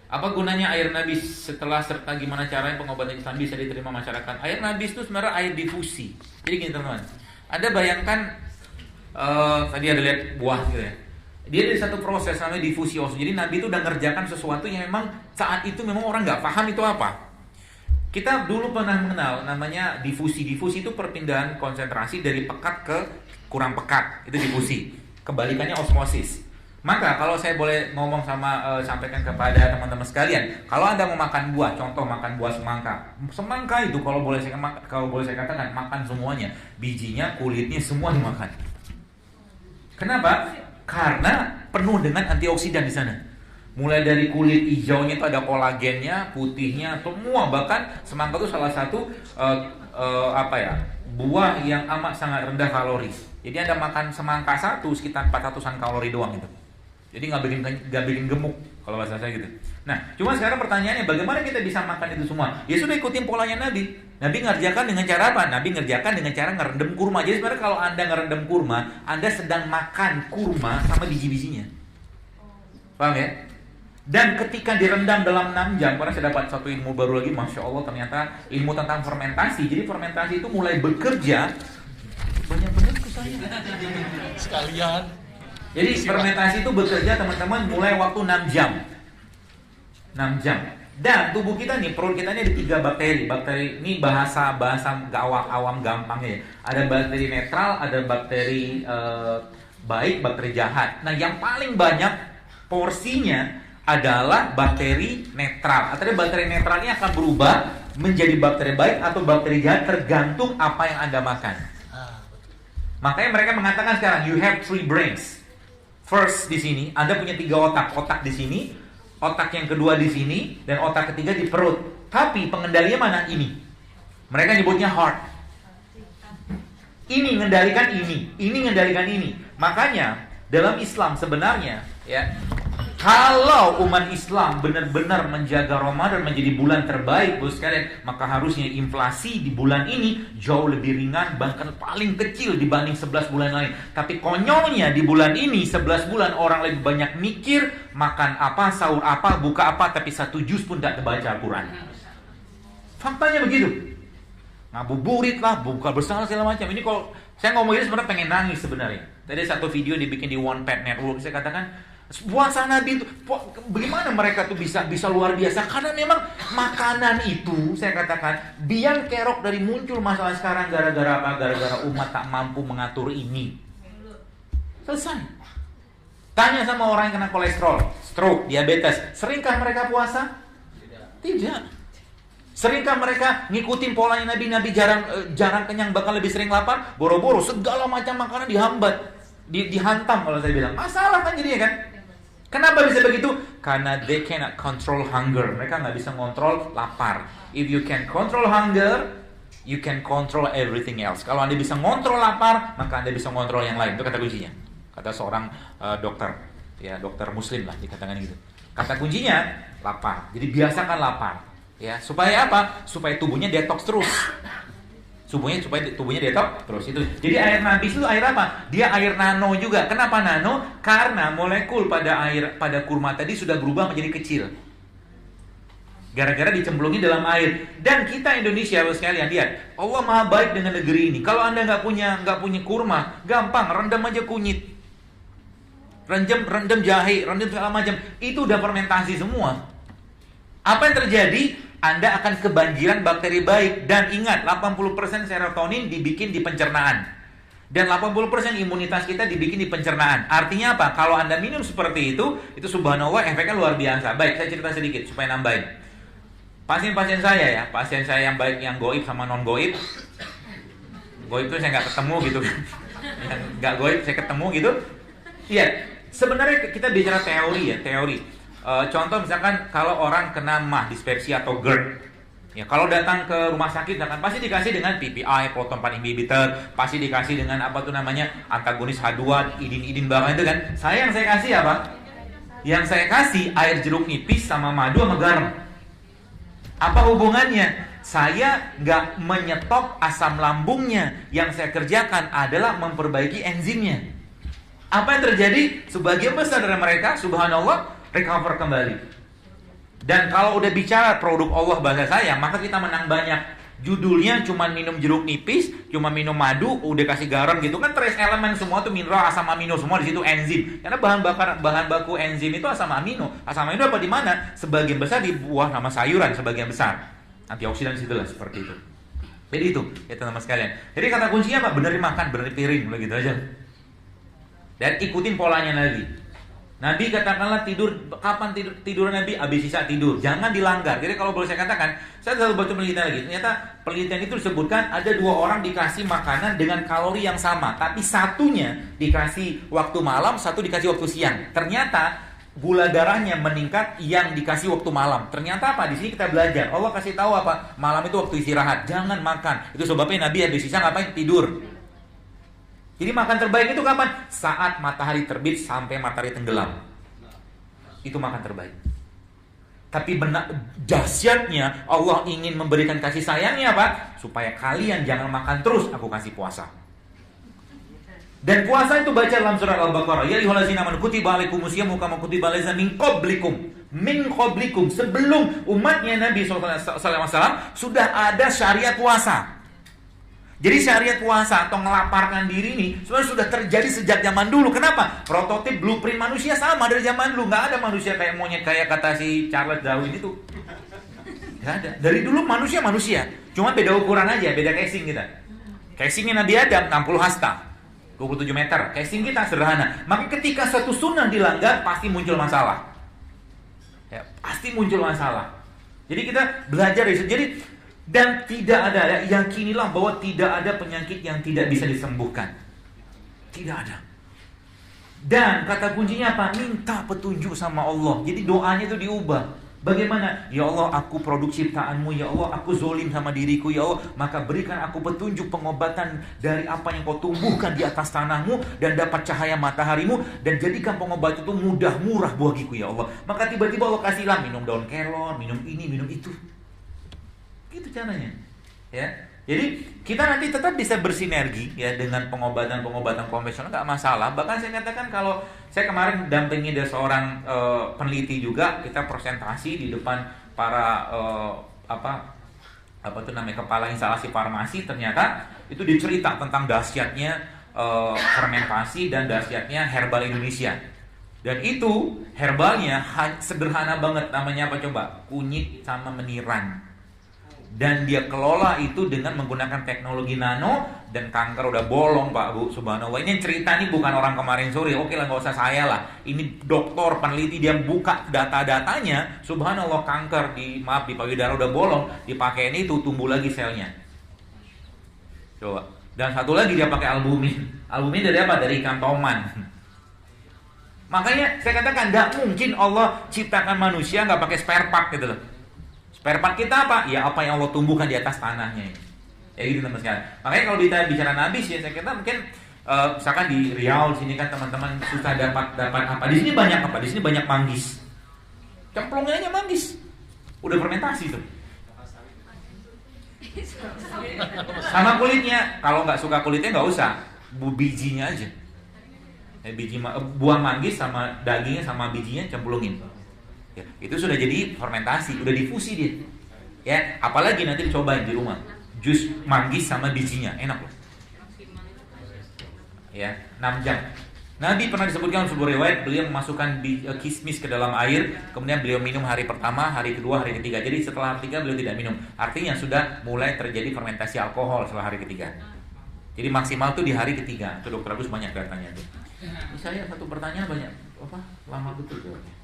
Apa gunanya air nabis setelah serta gimana caranya pengobatan Islam bisa diterima masyarakat? Air nabis itu sebenarnya air difusi. Jadi gini teman-teman, Anda bayangkan tadi ada lihat buah gitu ya. Dia dari satu proses namanya difusi osmos. Jadi Nabi itu udah ngerjakan sesuatu yang memang saat itu memang orang nggak paham itu apa. Kita dulu pernah mengenal namanya difusi. Difusi itu perpindahan konsentrasi dari pekat ke kurang pekat. Itu difusi. Kebalikannya osmosis. Maka kalau saya boleh ngomong sampaikan kepada teman-teman sekalian, kalau Anda mau makan buah, contoh makan buah semangka. Semangka itu kalau boleh saya katakan makan semuanya, bijinya, kulitnya semua dimakan. Kenapa? Karena penuh dengan antioksidan di sana. Mulai dari kulit hijaunya itu ada kolagennya, putihnya, semua. Bahkan semangka itu salah satu buah yang amat sangat rendah kalori. Jadi Anda makan semangka satu sekitar 400-an kalori doang itu. Jadi nggak bikin gemuk kalau bahasa saya gitu. Nah, cuma sekarang pertanyaannya bagaimana kita bisa makan itu semua? Ya sudah ikutin polanya Nabi. Nabi ngerjakan dengan cara apa? Nabi ngerjakan dengan cara ngerendam kurma. Jadi sebenarnya kalau Anda ngerendam kurma, Anda sedang makan kurma sama biji-bijinya. Paham ya? Dan ketika direndam dalam 6 jam, karena saya dapat satu ilmu baru lagi, Masya Allah, ternyata ilmu tentang fermentasi. Jadi fermentasi itu mulai bekerja. Banyak-banyak ke saya sekalian. Jadi fermentasi itu bekerja teman-teman mulai waktu 6 jam. 6 jam. Dan tubuh kita nih, perut kita ini ada 3 bakteri. Bakteri ini bahasa awam gampangnya ya. Ada bakteri netral, ada bakteri baik, bakteri jahat. Nah, yang paling banyak porsinya adalah bakteri netral. Artinya bakteri netral ini akan berubah menjadi bakteri baik atau bakteri jahat tergantung apa yang Anda makan. Makanya mereka mengatakan sekarang you have 3 brains. First di sini, Anda punya 3 otak. Otak di sini, otak yang kedua di sini, dan otak ketiga di perut. Tapi pengendalinya mana? Ini. Mereka nyebutnya heart. Ini mengendalikan ini mengendalikan ini. Makanya dalam Islam sebenarnya ya, kalau umat Islam benar-benar menjaga Ramadan menjadi bulan terbaik, bos sekalian, maka harusnya inflasi di bulan ini jauh lebih ringan, bahkan paling kecil dibanding 11 bulan lain. Tapi konyolnya di bulan ini 11 bulan orang lebih banyak mikir makan apa, sahur apa, buka apa, tapi 1 juz pun tidak terbaca Al-Quran. Faktanya begitu. Ngabuburit lah, buka bersama segala macam. Ini kalau saya ngomong ini sebenarnya pengen nangis sebenarnya. Tadi satu video dibikin di One Pet Network, saya katakan puasa Nabi itu bagaimana mereka tuh bisa luar biasa, karena memang makanan itu saya katakan biang kerok dari muncul masalah sekarang gara-gara apa? Gara-gara umat tak mampu mengatur ini. Selesai. Tanya sama orang yang kena kolesterol, stroke, diabetes, seringkah mereka puasa? Tidak. Seringkah mereka ngikutin polanya Nabi? Nabi jarang kenyang, bahkan lebih sering lapar. Boro-boro segala macam makanan dihambat, dihantam kalau saya bilang. Masalah kan jadinya kan? Kenapa bisa begitu? Karena they cannot control hunger. Mereka nggak bisa kontrol lapar. If you can control hunger, you can control everything else. Kalau Anda bisa ngontrol lapar, maka Anda bisa ngontrol yang lain. Itu kata kuncinya. Kata seorang dokter, ya dokter Muslim lah dikatakan gitu. Kata kuncinya lapar. Jadi biasakan lapar. Ya, supaya apa? Supaya tubuhnya detox terus. Supaya tubuhnya detox terus itu. Jadi air nabis itu air apa? Dia air nano juga. Kenapa nano? Karena molekul pada kurma tadi sudah berubah menjadi kecil. Gara-gara dicemplungin dalam air. Dan kita Indonesia sekalian lihat, Allah Maha baik dengan negeri ini. Kalau Anda nggak punya kurma, gampang rendam aja kunyit. Rendam jahe, rendam segala macam. Itu udah fermentasi semua. Apa yang terjadi? Anda akan kebanjiran bakteri baik. Dan ingat, 80% serotonin dibikin di pencernaan. Dan 80% imunitas kita dibikin di pencernaan. Artinya apa? Kalau Anda minum seperti itu subhanallah efeknya luar biasa. Baik, saya cerita sedikit supaya nambahin. Pasien-pasien saya ya, pasien saya yang baik, yang goib sama non-goib. Goib itu saya nggak ketemu gitu. Yang nggak goib saya ketemu gitu. Iya, sebenarnya kita bicara teori ya, teori. Contoh misalkan kalau orang kena MAH, dispepsia atau GERD, ya kalau datang ke rumah sakit pasti dikasih dengan PPI, proton pump inhibitor, pasti dikasih dengan apa tuh namanya antagonis H2, idin banget itu kan. Yang saya kasih apa? Yang saya kasih air jeruk nipis sama madu sama garam. Apa hubungannya? Saya nggak menyetop asam lambungnya. Yang saya kerjakan adalah memperbaiki enzimnya. Apa yang terjadi? Sebagian besar dari mereka, subhanallah, recover kembali. Dan kalau udah bicara produk Allah bahasa saya, maka kita menang banyak. Judulnya cuma minum jeruk nipis, cuma minum madu, udah kasih garam gitu kan, trace elemen semua tuh mineral, asam amino semua di situ, enzim. Karena bahan baku enzim itu asam amino. Asam amino apa di mana? Sebagian besar di buah sama sayuran, sebagian besar. Antioksidan situlah seperti itu. Jadi itu, ya teman-teman sekalian. Jadi kata kuncinya apa? Benerin makan, benerin piring, begitu aja. Dan ikutin polanya Nabi. Nabi katakanlah tidur, kapan tidur Nabi? Habis sisa tidur, jangan dilanggar. Jadi kalau boleh saya katakan, saya selalu baca penelitian lagi. Ternyata penelitian itu disebutkan ada 2 orang dikasih makanan dengan kalori yang sama, tapi satunya dikasih waktu malam, satu dikasih waktu siang. Ternyata gula darahnya meningkat yang dikasih waktu malam. Ternyata apa? Di sini kita belajar. Allah kasih tahu apa? Malam itu waktu istirahat, jangan makan. Itu sebabnya Nabi habis sisa ngapain? Tidur. Jadi makan terbaik itu kapan? Saat matahari terbit sampai matahari tenggelam. Itu makan terbaik. Tapi dahsyatnya Allah ingin memberikan kasih sayangnya apa? Supaya kalian jangan makan terus, aku kasih puasa. Dan puasa itu baca dalam surat Al-Baqarah, ya ayyuhallazina amanu kutiba alaikumusyamu kama kutiba alal ladzina min qablikum. Sebelum umatnya Nabi SAW sudah ada syariat puasa. Jadi syariat puasa atau ngelaparkan diri ini sebenarnya sudah terjadi sejak zaman dulu. Kenapa? Prototip blueprint manusia sama dari zaman dulu. Nggak ada manusia kayak monyet kayak kata si Charles Darwin itu. Nggak ada. Dari dulu manusia. Cuma beda ukuran aja, beda casing kita. Casingnya Nabi Adam 60 hasta, 27 meter. Casing kita sederhana. Maka ketika suatu sunnah dilanggar pasti muncul masalah. Ya, pasti muncul masalah. Jadi kita belajar dari situ. Jadi dan tidak ada, yakinilah bahwa tidak ada penyakit yang tidak bisa disembuhkan. Tidak ada. Dan kata kuncinya apa? Minta petunjuk sama Allah. Jadi doanya itu diubah. Bagaimana? Ya Allah, aku produk ciptaanmu. Ya Allah, aku zolim sama diriku. Ya Allah, maka berikan aku petunjuk pengobatan dari apa yang kau tumbuhkan di atas tanahmu dan dapat cahaya mataharimu, dan jadikan pengobatan itu mudah, murah bagiku ya Allah. Maka tiba-tiba Allah kasihlah minum daun kelor, minum ini, minum itu. Itu caranya, ya. Jadi kita nanti tetap bisa bersinergi ya dengan pengobatan konvensional, nggak masalah. Bahkan saya katakan kalau saya kemarin dampingi ada seorang peneliti juga, kita presentasi di depan para apa tuh namanya kepala instalasi farmasi. Ternyata itu dicerita tentang dahsyatnya fermentasi dan dahsyatnya herbal Indonesia. Dan itu herbalnya sederhana banget, namanya apa coba? Kunyit sama meniran. Dan dia kelola itu dengan menggunakan teknologi nano, dan kanker udah bolong Pak Bu, subhanallah. Ini cerita nih bukan orang kemarin sore, oke lah nggak usah saya lah. Ini dokter peneliti, dia buka data-datanya, subhanallah, kanker di payudara udah bolong, dipakein itu tumbuh lagi selnya. Coba. Dan satu lagi dia pakai albumin. Albumin dari apa? Dari ikan toman. Makanya saya katakan nggak mungkin Allah ciptakan manusia nggak pakai spare part gitu loh. Spare part kita apa? Ya apa yang Allah tumbuhkan di atas tanahnya. Ya gitu teman-teman sekalian. Makanya kalau kita bicara Nabi sih, saya kira mungkin misalkan di Riau sini kan teman-teman susah dapat apa? Di sini banyak apa? Di sini banyak manggis. Cemplungnya aja manggis. Udah fermentasi tuh. Sama kulitnya. Kalau nggak suka kulitnya nggak usah. Bijinya aja. Buah manggis sama dagingnya sama bijinya cemplungin. Ya, itu sudah jadi fermentasi, udah difusi dia. Ya, apalagi nanti dicobain di rumah. Jus manggis sama bijinya, enak loh. Ya, 6 jam. Nabi pernah disebutkan dalam sebuah riwayat, beliau memasukkan kismis ke dalam air, kemudian beliau minum hari pertama, hari kedua, hari ketiga. Jadi setelah hari ketiga beliau tidak minum. Artinya sudah mulai terjadi fermentasi alkohol setelah hari ketiga. Jadi maksimal tuh di hari ketiga. Itu dokter Agus banyak datanya tuh. Saya satu pertanyaan banyak, lama betul jawabnya.